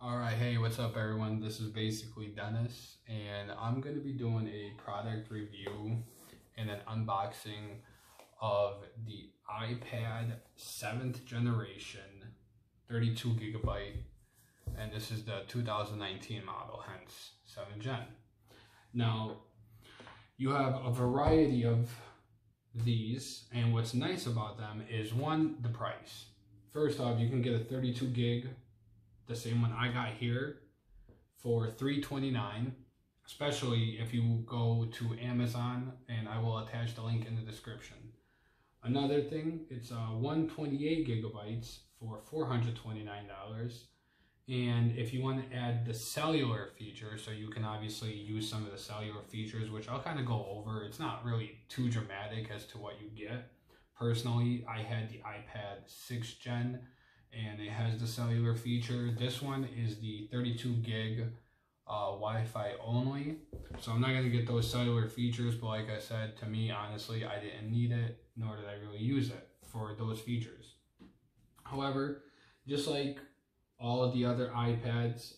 Alright, hey, what's up everyone? This is basically Dennis, and I'm going to be doing a product review and an unboxing of the iPad 7th generation 32 gigabyte, and this is the 2019 model, hence 7th gen. Now, you have a variety of these, and what's nice about them is, one, the price. First off, you can get a 32 gig, the same one I got here, for $329, especially if you go to Amazon, and I will attach the link in the description. Another thing, it's 128 gigabytes for $429, and if you want to add the cellular feature, so you can obviously use some of the cellular features, which I'll kind of go over. It's not really too dramatic as to what you get. Personally, I had the iPad 6th gen, and it has the cellular feature. This one is the 32 gig Wi-Fi only, so I'm not going to get those cellular features, but like I said, to me, honestly, I didn't need it, nor did I really use it for those features. However, just like all of the other iPads,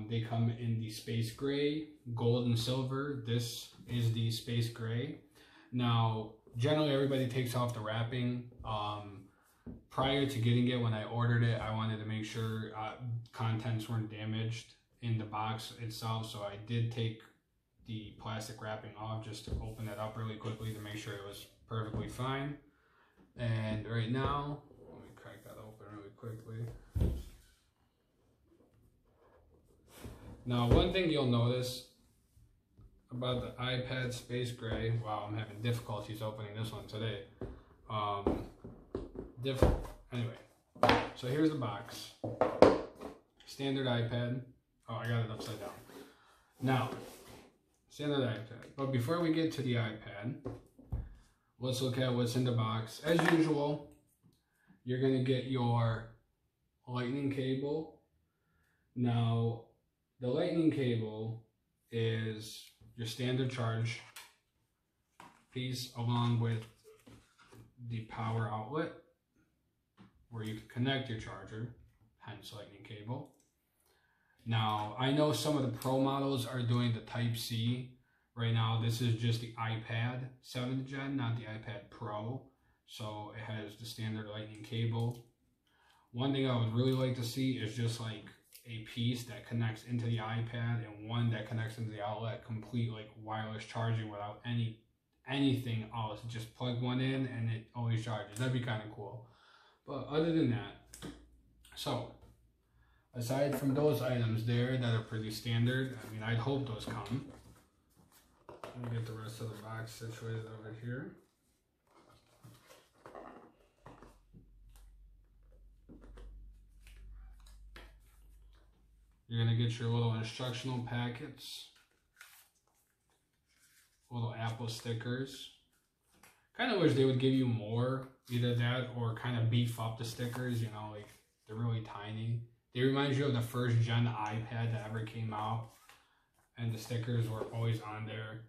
they come in the space gray, gold, and silver. This is the space gray. Now, generally everybody takes off the wrapping. Prior to getting it, when I ordered it, I wanted to make sure contents weren't damaged in the box itself, so I did take the plastic wrapping off just to open it up really quickly to make sure it was perfectly fine. And right now, let me crack that open really quickly. Now, one thing you'll notice about the iPad Space Gray, wow, I'm having difficulties opening this one today. Anyway, so here's the box. Standard iPad. Oh, I got it upside down. Now, standard iPad. But before we get to the iPad, let's look at what's in the box. As usual, you're going to get your lightning cable. Now, the lightning cable is your standard charge piece, along with the power outlet where you can connect your charger, hence lightning cable. Now, I know some of the Pro models are doing the Type-C. Right now, this is just the iPad 7th gen, not the iPad Pro. So it has the standard lightning cable. One thing I would really like to see is just like a piece that connects into the iPad and one that connects into the outlet, complete like wireless charging without anything else. Just plug one in and it always charges. That'd be kind of cool. But other than that, so aside from those items there that are pretty standard, I mean, I'd hope those come. Let me get the rest of the box situated over here. You're going to get your little instructional packets, little Apple stickers. Kind of wish they would give you more, either that or kind of beef up the stickers, you know, like they're really tiny. They remind you of the first gen iPad that ever came out, and the stickers were always on there,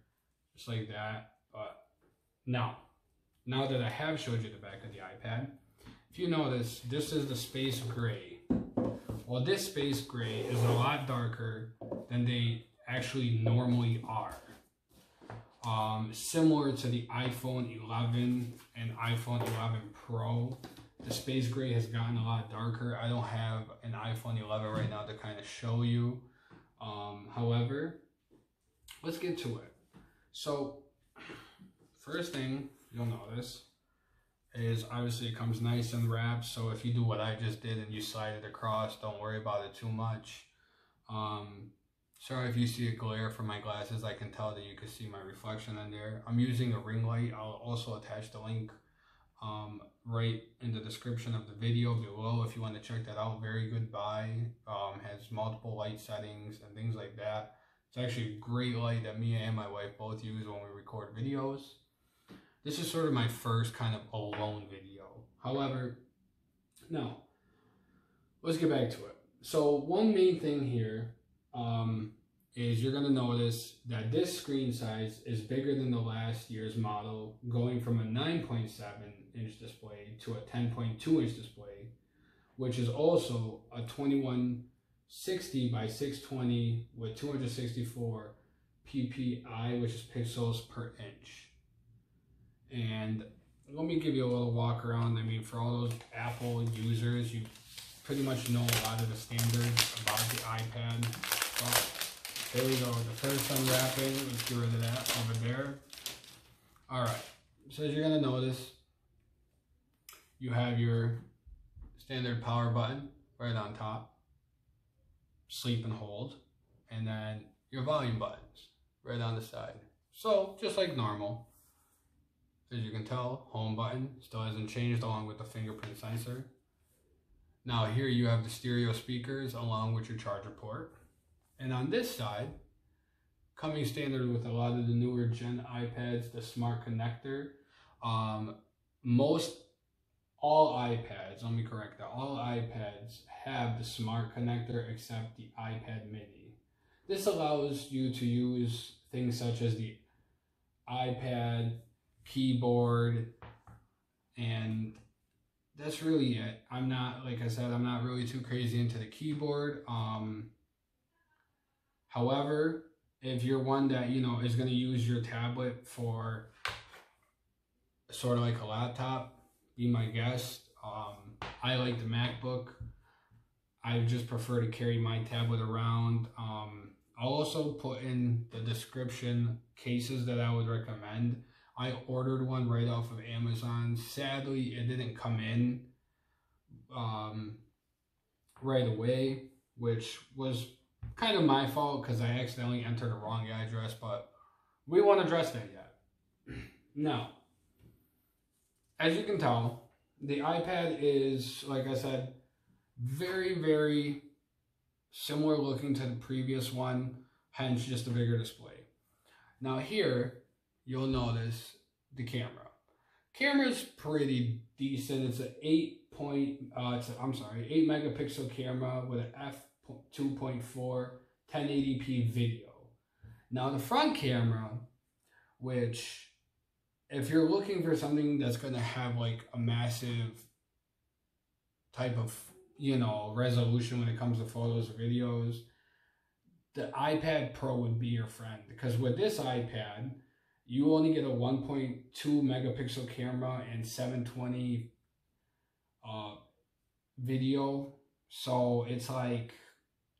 just like that. But now that I have showed you the back of the iPad, if you notice, this is the space gray. Well, this space gray is a lot darker than they actually normally are. Similar to the iPhone 11 and iPhone 11 Pro, the space gray has gotten a lot darker. I don't have an iPhone 11 right now to kind of show you. However, let's get to it. So, first thing you'll notice is obviously it comes nice and wrapped, so if you do what I just did and you slide it across, don't worry about it too much. Sorry if you see a glare from my glasses. I can tell that you can see my reflection in there. I'm using a ring light. I'll also attach the link right in the description of the video below if you want to check that out. Very good buy. Has multiple light settings and things like that. It's actually a great light that me and my wife both use when we record videos. This is sort of my first kind of alone video. However, now, let's get back to it. So one main thing here is you're going to notice that this screen size is bigger than the last year's model, going from a 9.7 inch display to a 10.2 inch display, which is also a 21 60 by 620 with 264 ppi, which is pixels per inch. And let me give you a little walk around. I mean, for all those Apple users, you pretty much know a lot of the standards about the iPad. So there we go. The first unwrapping, let's get rid of that over there. All right, so as you're gonna notice, you have your standard power button right on top, sleep and hold, and then your volume buttons right on the side. So just like normal. As you can tell, home button still hasn't changed along with the fingerprint sensor. Now here you have the stereo speakers along with your charger port. And on this side, coming standard with a lot of the newer gen iPads, the smart connector. All iPads, let me correct that, all iPads have the smart connector except the iPad mini. This allows you to use things such as the iPad keyboard, and that's really it. I'm not, like I said, I'm not really too crazy into the keyboard. However, if you're one that, you know, is going to use your tablet for sort of like a laptop, be my guest. I like the MacBook. I just prefer to carry my tablet around. I'll also put in the description cases that I would recommend. I ordered one right off of Amazon. Sadly, it didn't come in right away, which was kind of my fault because I accidentally entered the wrong address, but we won't address that yet. Now, as you can tell, the iPad is, like I said, very, very similar looking to the previous one, hence just a bigger display. Now here, you'll notice the camera. Camera's pretty decent. It's an 8 megapixel camera with an f2.4 1080p video. Now the front camera, which if you're looking for something that's going to have like a massive type of, you know, resolution when it comes to photos or videos, the iPad Pro would be your friend, because with this iPad, you only get a 1.2 megapixel camera and 720 video. So it's like,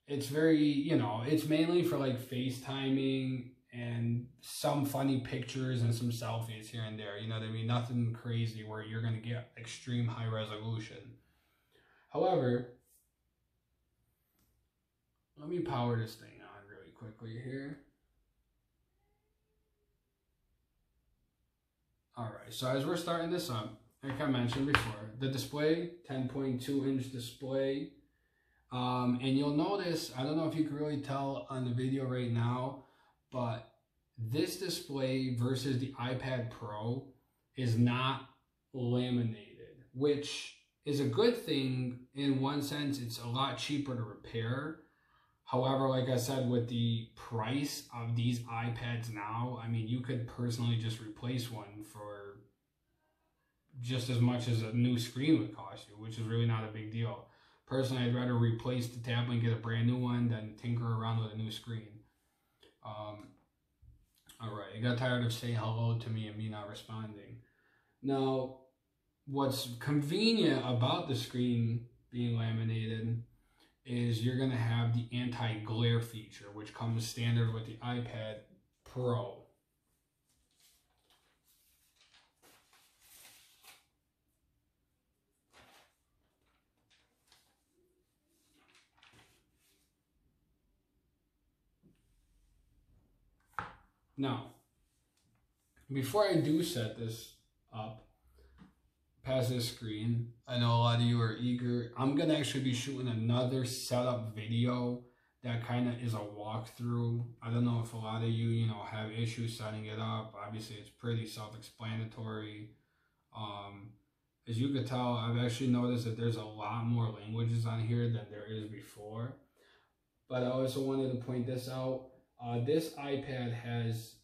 it's very, you know, it's mainly for like FaceTiming and some funny pictures and some selfies here and there. You know what I mean? Nothing crazy where you're going to get extreme high resolution. However, let me power this thing on really quickly here. All right, so as we're starting this up, like I mentioned before, the display, 10.2 inch display. And you'll notice, I don't know if you can really tell on the video right now, but this display versus the iPad Pro is not laminated, which is a good thing in one sense. It's a lot cheaper to repair. However, like I said, with the price of these iPads now, I mean, you could personally just replace one for just as much as a new screen would cost you, which is really not a big deal. Personally, I'd rather replace the tablet and get a brand new one than tinker around with a new screen. All right, you got tired of saying hello to me and me not responding. Now, what's convenient about the screen being laminated is you're going to have the anti-glare feature, which comes standard with the iPad Pro. Now, before I do set this up, past this screen, I know a lot of you are eager. I'm going to actually be shooting another setup video that kind of is a walkthrough. I don't know if a lot of you, you know, have issues setting it up. Obviously, it's pretty self-explanatory. As you can tell, I've actually noticed that there's a lot more languages on here than there is before. But I also wanted to point this out. This iPad has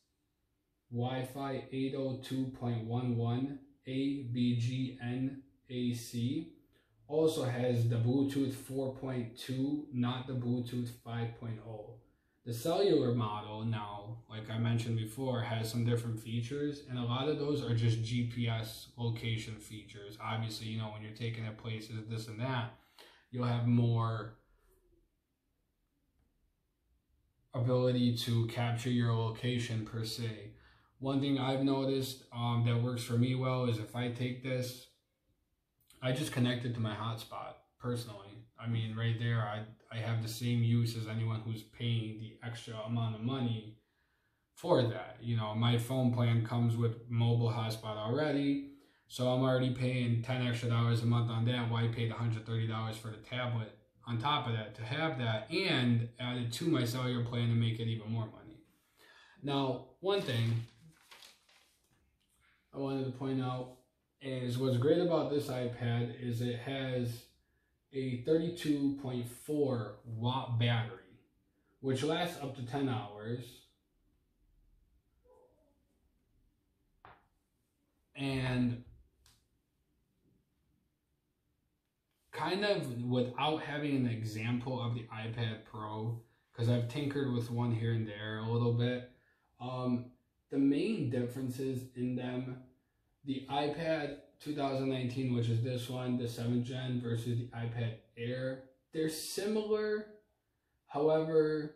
Wi-Fi 802.11 ABGNAC, also has the Bluetooth 4.2, not the Bluetooth 5.0. The cellular model now, like I mentioned before, has some different features, and a lot of those are just GPS location features. Obviously, you know, when you're taking it places, this and that, you'll have more ability to capture your location per se. One thing I've noticed that works for me well is if I take this, I just connect it to my hotspot personally. I mean, right there, I have the same use as anyone who's paying the extra amount of money for that. You know, my phone plan comes with mobile hotspot already, so I'm already paying $10 extra a month on that. Why pay the $130 for the tablet on top of that to have that and add it to my cellular plan to make it even more money? Now, one thing I wanted to point out is what's great about this iPad is it has a 32.4 watt battery, which lasts up to 10 hours. And kind of without having an example of the iPad Pro, because I've tinkered with one here and there a little bit, the main differences in them, the iPad 2019, which is this one, the 7th gen, versus the iPad Air, they're similar, however,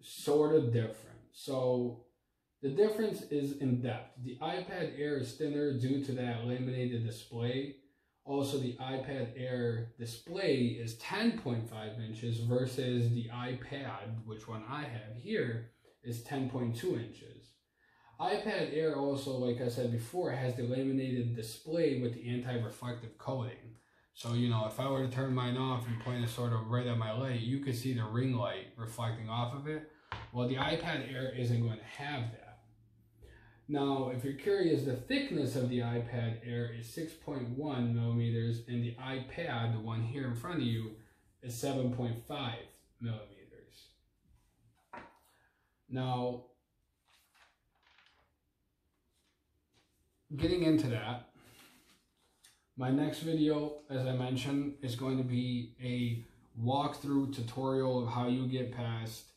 sort of different. So the difference is in depth. The iPad Air is thinner due to that laminated display. Also, the iPad Air display is 10.5 inches versus the iPad, which one I have here, is 10.2 inches. iPad Air also, like I said before, has the laminated display with the anti-reflective coating. So, you know, if I were to turn mine off and point it sort of right at my light, you could see the ring light reflecting off of it. Well, the iPad Air isn't going to have that. Now, if you're curious, the thickness of the iPad Air is 6.1 millimeters, and the iPad, the one here in front of you, is 7.5 millimeters. Now, getting into that, my next video, as I mentioned, is going to be a walkthrough tutorial of how you get past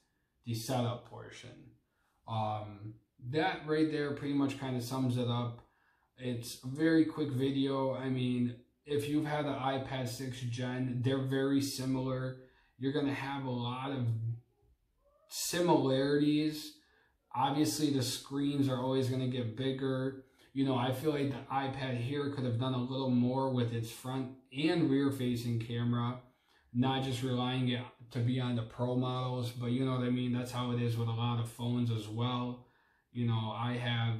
the setup portion. That right there pretty much kind of sums it up. It's a very quick video. I mean, if you've had the iPad 6th gen, they're very similar. You're going to have a lot of similarities. Obviously, the screens are always going to get bigger. You know, I feel like the iPad here could have done a little more with its front and rear facing camera, not just relying it to be on the Pro models, but you know what I mean? That's how it is with a lot of phones as well. You know, I have,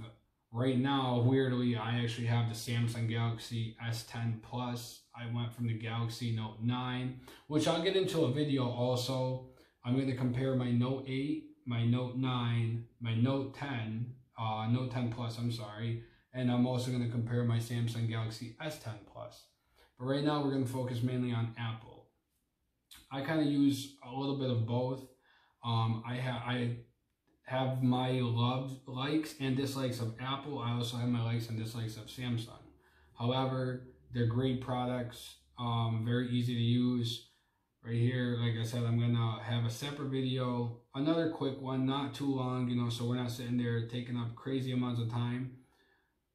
right now, weirdly, I actually have the Samsung Galaxy S10 Plus. I went from the Galaxy Note 9, which I'll get into a video also. I'm going to compare my Note 8, my Note 9, my Note 10, Note 10 Plus, I'm sorry, and I'm also going to compare my Samsung Galaxy S10 Plus. But right now, we're going to focus mainly on Apple. I kind of use a little bit of both. I have my likes and dislikes of Apple. I also have my likes and dislikes of Samsung. However, they're great products, very easy to use. Right here, like I said, I'm gonna have a separate video, another quick one, not too long, you know, so we're not sitting there taking up crazy amounts of time.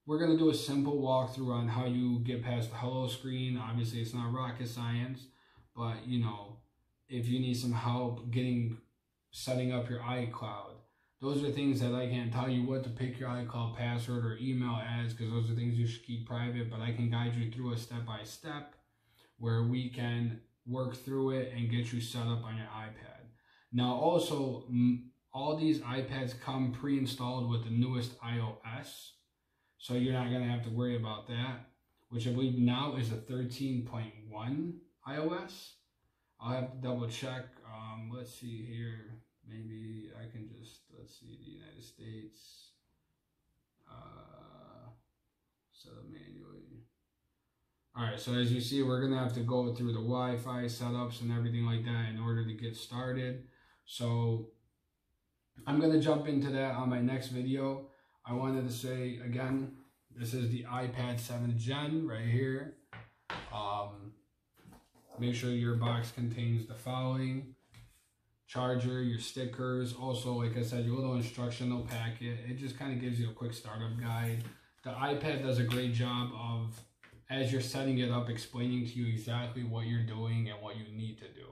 We're gonna do a simple walkthrough on how you get past the hello screen. Obviously, it's not rocket science, but you know, if you need some help setting up your iCloud, those are things that I can't tell you what to pick your iCloud password or email as, because those are things you should keep private, but I can guide you through a step-by-step where we can work through it and get you set up on your iPad. Now also, all these iPads come pre-installed with the newest iOS, so you're not going to have to worry about that, which I believe now is a 13.1 iOS. I'll have to double check. Let's see here. Maybe I can just, let's see, the United States, set up manually. All right, so as you see, we're gonna have to go through the Wi-Fi setups and everything like that in order to get started. So I'm gonna jump into that on my next video. I wanted to say, again, this is the iPad 7th gen right here. Make sure your box contains the following: charger, your stickers. Also, like I said, your little instructional packet. It just kind of gives you a quick startup guide. The iPad does a great job of, as you're setting it up, explaining to you exactly what you're doing and what you need to do.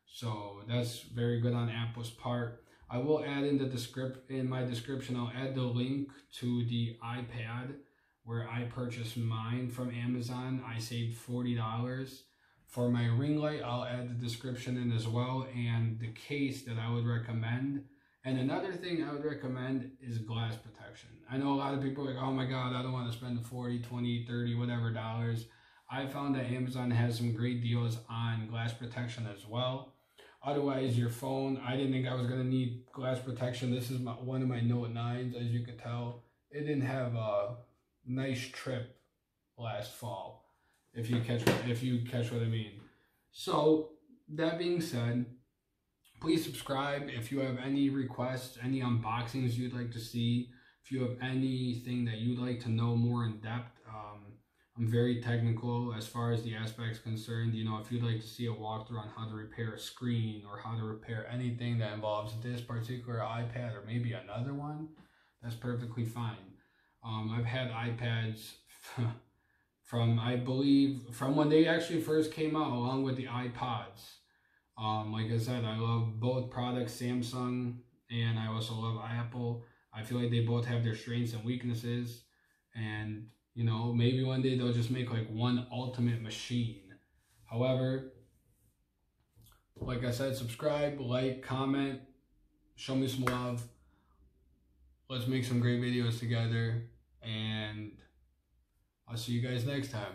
So that's very good on Apple's part. I will add in my description, I'll add the link to the iPad where I purchased mine from Amazon. I saved $40. For my ring light, I'll add the description in as well, and the case that I would recommend. And another thing I would recommend is glass protection. I know a lot of people are like, oh my God, I don't want to spend the 40, 20, 30, whatever dollars. I found that Amazon has some great deals on glass protection as well. Otherwise, your phone, I didn't think I was going to need glass protection. This is one of my Note 9s, as you could tell. It didn't have a nice trip last fall, if you catch what I mean. So, that being said, please subscribe if you have any requests, any unboxings you'd like to see. If you have anything that you'd like to know more in depth, I'm very technical as far as the aspects concerned. You know, if you'd like to see a walkthrough on how to repair a screen or how to repair anything that involves this particular iPad or maybe another one, that's perfectly fine. I've had iPads from, I believe, from when they actually first came out, along with the iPods. Like I said, I love both products, Samsung, and I also love Apple. I feel like they both have their strengths and weaknesses, and you know, maybe one day they'll just make like one ultimate machine. However, like I said, subscribe, like, comment, show me some love. Let's make some great videos together, and I'll see you guys next time.